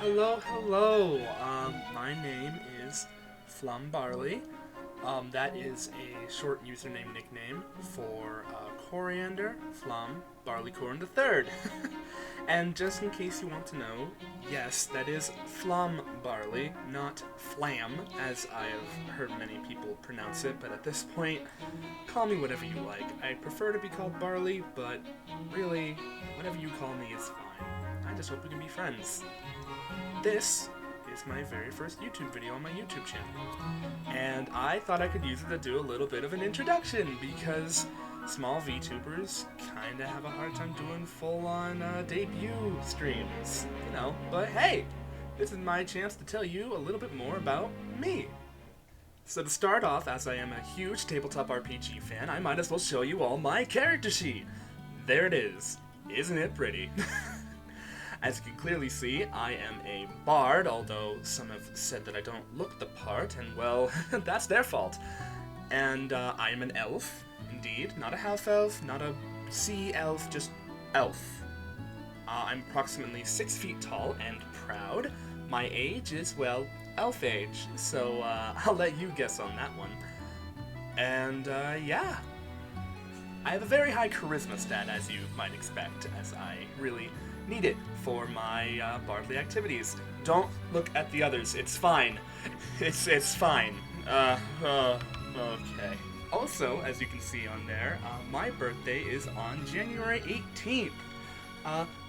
Hello, hello. My name is Flum Barley. That is a short username nickname for Coriander, Flum, Barleycorn the Third. And just in case you want to know, yes, that is Flum Barley, not Flam, as I have heard many people pronounce it. But at this point, call me whatever you like. I prefer to be called Barley, but really, whatever you call me is fine. I just hope we can be friends. This is my very first YouTube video on my YouTube channel, and I thought I could use it to do a little bit of an introduction because small VTubers kind of have a hard time doing full-on debut streams, but hey, this is my chance to tell you a little bit more about me. So to start off, as I am a huge tabletop RPG fan, I might as well show you all my character sheet. There it is. Isn't it pretty? As you can clearly see, I am a bard, although some have said that I don't look the part, and well, that's their fault. And I am an elf, indeed. Not a half elf, not a sea elf, just elf. I'm approximately 6 feet tall and proud. My age is, well, elf age, so I'll let you guess on that one. And yeah. I have a very high charisma stat, as you might expect, as I really need it for my bardly activities. Don't look at the others. It's fine. It's fine. Okay. Also, as you can see on there, my birthday is on January 18th.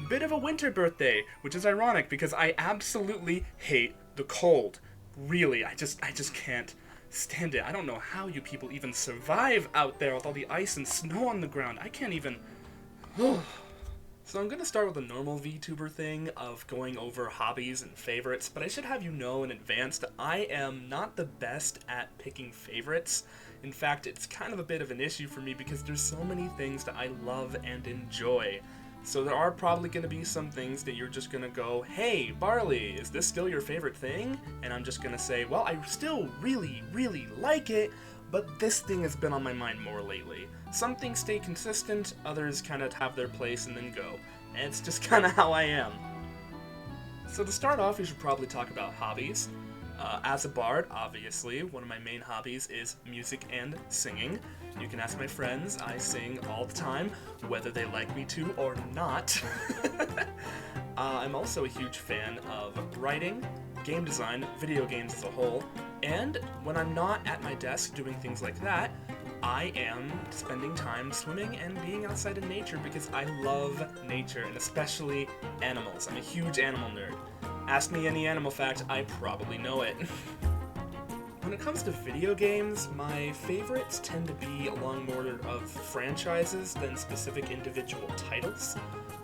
Bit of a winter birthday, which is ironic because I absolutely hate the cold. Really, I just can't stand it. I don't know how you people even survive out there with all the ice and snow on the ground. I can't even... So I'm going to start with a normal VTuber thing of going over hobbies and favorites, but I should have you know in advance that I am not the best at picking favorites. In fact, it's kind of a bit of an issue for me because there's so many things that I love and enjoy. So there are probably going to be some things that you're just going to go, hey, Barley, is this still your favorite thing? And I'm just going to say, well, I still really, really like it, but this thing has been on my mind more lately. Some things stay consistent, others kind of have their place and then go. And it's just kind of how I am. So to start off, we should probably talk about hobbies. As a bard, obviously, one of my main hobbies is music and singing. You can ask my friends, I sing all the time, whether they like me to or not. I'm also a huge fan of writing, game design, video games as a whole, and when I'm not at my desk doing things like that, I am spending time swimming and being outside in nature because I love nature, and especially animals. I'm a huge animal nerd. Ask me any animal fact, I probably know it. When it comes to video games, my favorites tend to be along more of franchises than specific individual titles.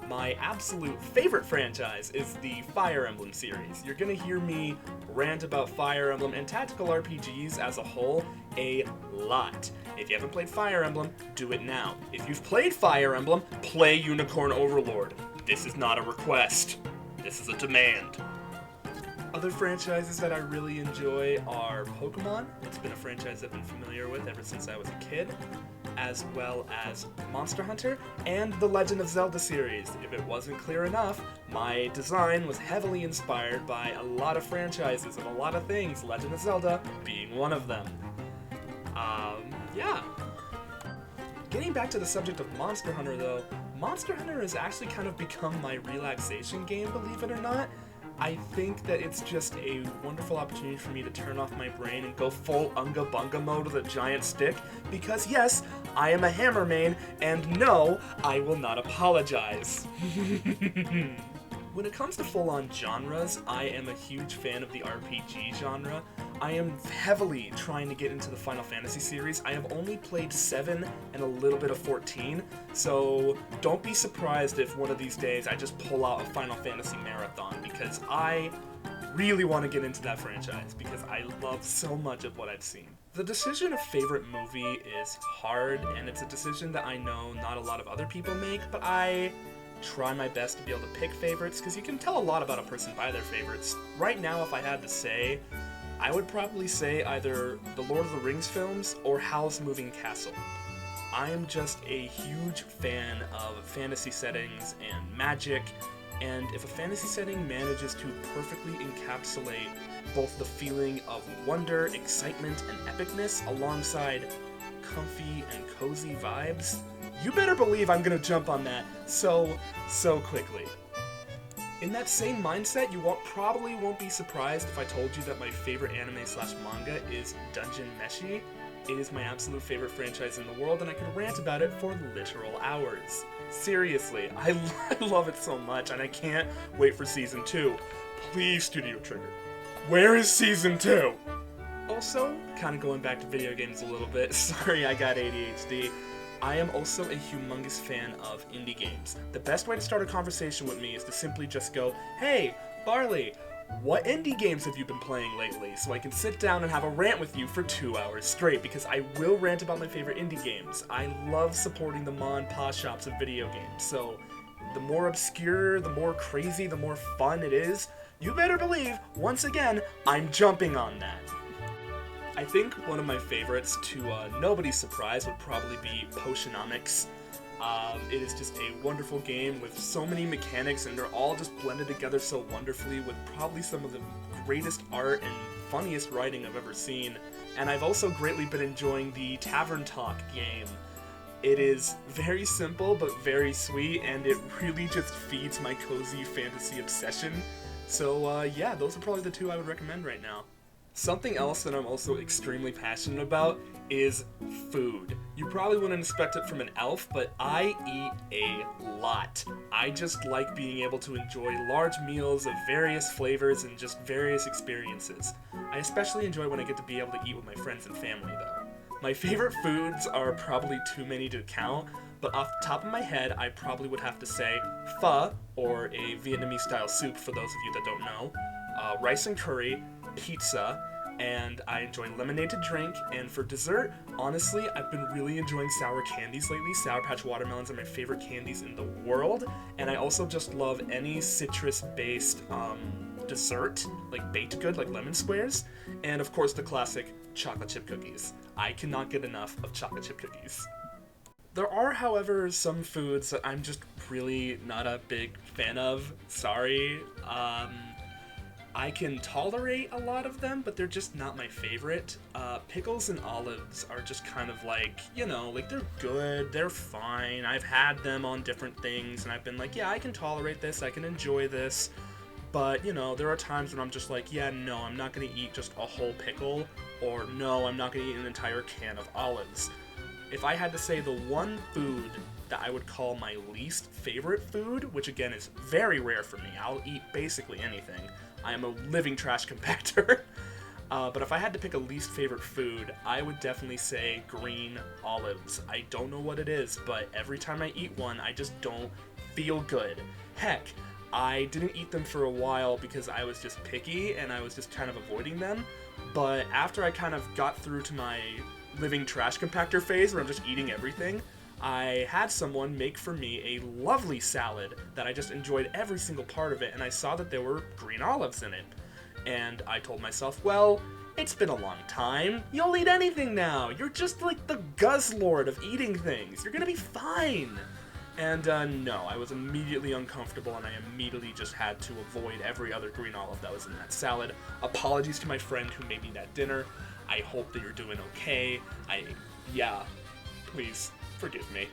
My absolute favorite franchise is the Fire Emblem series. You're gonna hear me rant about Fire Emblem and tactical RPGs as a whole a lot. If you haven't played Fire Emblem, do it now. If you've played Fire Emblem, play Unicorn Overlord. This is not a request. This is a demand. Other franchises that I really enjoy are Pokemon. It's been a franchise I've been familiar with ever since I was a kid, as well as Monster Hunter and the Legend of Zelda series. If it wasn't clear enough, my design was heavily inspired by a lot of franchises and a lot of things, Legend of Zelda being one of them. Yeah. Getting back to the subject of Monster Hunter though, Monster Hunter has actually kind of become my relaxation game, believe it or not. I think that it's just a wonderful opportunity for me to turn off my brain and go full Unga Bunga mode with a giant stick, because yes, I am a hammer main, and no, I will not apologize. When it comes to full-on genres, I am a huge fan of the RPG genre. I am heavily trying to get into the Final Fantasy series. I have only played 7 and a little bit of 14, so don't be surprised if one of these days I just pull out a Final Fantasy marathon, because I really want to get into that franchise, because I love so much of what I've seen. The decision of favorite movie is hard, and it's a decision that I know not a lot of other people make, but I try my best to be able to pick favorites, because you can tell a lot about a person by their favorites. Right now, if I had to say, I would probably say either the Lord of the Rings films or Howl's Moving Castle. I am just a huge fan of fantasy settings and magic and if a fantasy setting manages to perfectly encapsulate both the feeling of wonder, excitement, and epicness alongside comfy and cozy vibes, you better believe I'm gonna jump on that so quickly. In that same mindset, you probably won't be surprised if I told you that my favorite anime/manga is Dungeon Meshi. It is my absolute favorite franchise in the world, and I could rant about it for literal hours. Seriously, I love it so much, and I can't wait for Season 2. Please, Studio Trigger. Where is Season 2? Also, kind of going back to video games a little bit, sorry I got ADHD, I am also a humongous fan of indie games. The best way to start a conversation with me is to simply just go, "Hey, Barley, what indie games have you been playing lately?" So I can sit down and have a rant with you for 2 hours straight, because I will rant about my favorite indie games. I love supporting the ma and pa shops of video games, so the more obscure, the more crazy, the more fun it is, you better believe, once again, I'm jumping on that. I think one of my favorites, to nobody's surprise, would probably be Potionomics. It is just a wonderful game with so many mechanics, and they're all just blended together so wonderfully with probably some of the greatest art and funniest writing I've ever seen. And I've also greatly been enjoying the Tavern Talk game. It is very simple but very sweet, and it really just feeds my cozy fantasy obsession. So yeah, those are probably the two I would recommend right now. Something else that I'm also extremely passionate about is food. You probably wouldn't expect it from an elf, but I eat a lot. I just like being able to enjoy large meals of various flavors and just various experiences. I especially enjoy when I get to be able to eat with my friends and family, though. My favorite foods are probably too many to count, but off the top of my head, I probably would have to say pho, or a Vietnamese-style soup for those of you that don't know, rice and curry, pizza, and I enjoy lemonade to drink, and for dessert, honestly, I've been really enjoying sour candies lately. Sour Patch watermelons are my favorite candies in the world, and I also just love any citrus-based dessert, like baked good, like lemon squares, and of course the classic chocolate chip cookies. I cannot get enough of chocolate chip cookies. There are, however, some foods that I'm just really not a big fan of. Sorry. I can tolerate a lot of them, but they're just not my favorite. Pickles and olives are just kind of like, you know, like they're good, they're fine. I've had them on different things, and I've been like, yeah, I can tolerate this, I can enjoy this. But, you know, there are times when I'm just like, yeah, no, I'm not going to eat just a whole pickle, or no, I'm not going to eat an entire can of olives. If I had to say the one food that I would call my least favorite food, which again is very rare for me, I'll eat basically anything. I am a living trash compactor. But if I had to pick a least favorite food, I would definitely say green olives. I don't know what it is, but every time I eat one, I just don't feel good. Heck, I didn't eat them for a while because I was just picky and I was just kind of avoiding them. But after I kind of got through to my living trash compactor phase where I'm just eating everything, I had someone make for me a lovely salad that I just enjoyed every single part of it, and I saw that there were green olives in it. And I told myself, well, it's been a long time. You'll eat anything now. You're just like the Guzzlord of eating things. You're gonna be fine. And no, I was immediately uncomfortable, and I immediately just had to avoid every other green olive that was in that salad. Apologies to my friend who made me that dinner. I hope that you're doing okay. Yeah, please forgive me.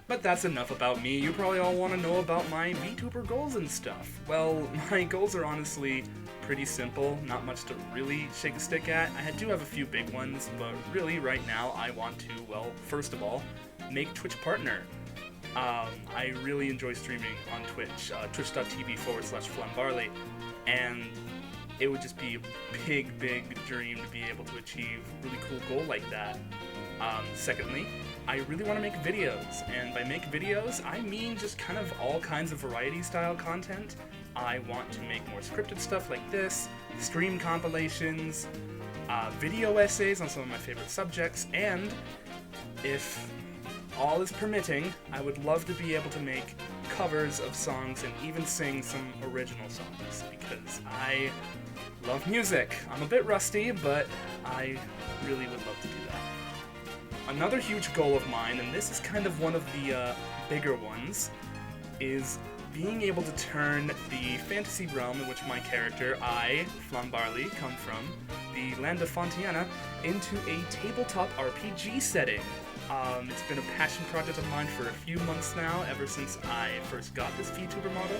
But that's enough about me. You probably all want to know about my VTuber goals and stuff. Well, my goals are honestly pretty simple, not much to really shake a stick at. I do have a few big ones, but really right now I want to, well, first of all, make Twitch partner. I really enjoy streaming on Twitch, twitch.tv/FlumBarley, and it would just be a big dream to be able to achieve a really cool goal like that. Secondly, I really want to make videos, and by make videos, I mean just kind of all kinds of variety-style content. I want to make more scripted stuff like this, stream compilations, video essays on some of my favorite subjects, and if all is permitting, I would love to be able to make covers of songs and even sing some original songs, because I love music. I'm a bit rusty, but I really would love to do that. Another huge goal of mine, and this is kind of one of the bigger ones, is being able to turn the fantasy realm in which my character, I, Flambarley, come from, the land of Fontiana, into a tabletop RPG setting. It's been a passion project of mine for a few months now, ever since I first got this VTuber model,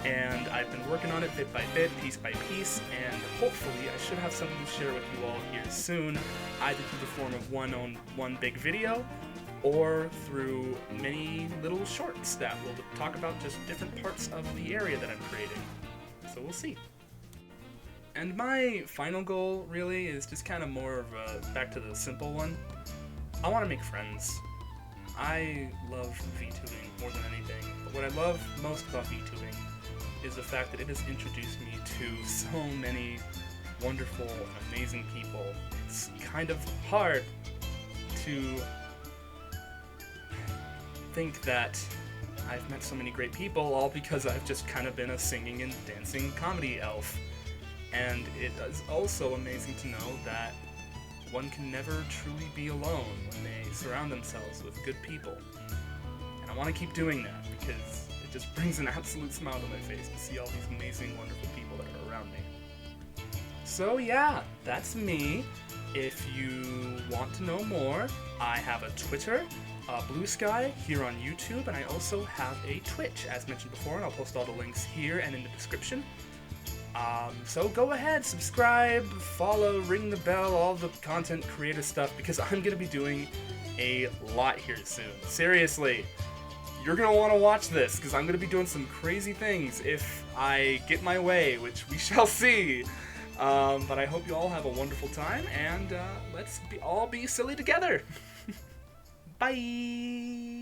and I've been working on it bit by bit, piece by piece, and hopefully I should have something to share with you all here soon, either through the form of one big video, or through many little shorts that will talk about just different parts of the area that I'm creating. So we'll see. And my final goal, really, is just kind of more of a back to the simple one. I want to make friends. I love VTubing more than anything, but what I love most about VTubing is the fact that it has introduced me to so many wonderful, amazing people. It's kind of hard to think that I've met so many great people all because I've just kind of been a singing and dancing comedy elf. And it is also amazing to know that one can never truly be alone when they surround themselves with good people. And I want to keep doing that because it just brings an absolute smile to my face to see all these amazing, wonderful people that are around me. So yeah, that's me. If you want to know more, I have a Twitter, Blue Sky, here on YouTube, and I also have a Twitch, as mentioned before, and I'll post all the links here and in the description. So go ahead, subscribe, follow, ring the bell, all the content creator stuff, because I'm going to be doing a lot here soon. Seriously, you're going to want to watch this, because I'm going to be doing some crazy things if I get my way, which we shall see. But I hope you all have a wonderful time, and let's all be silly together. Bye!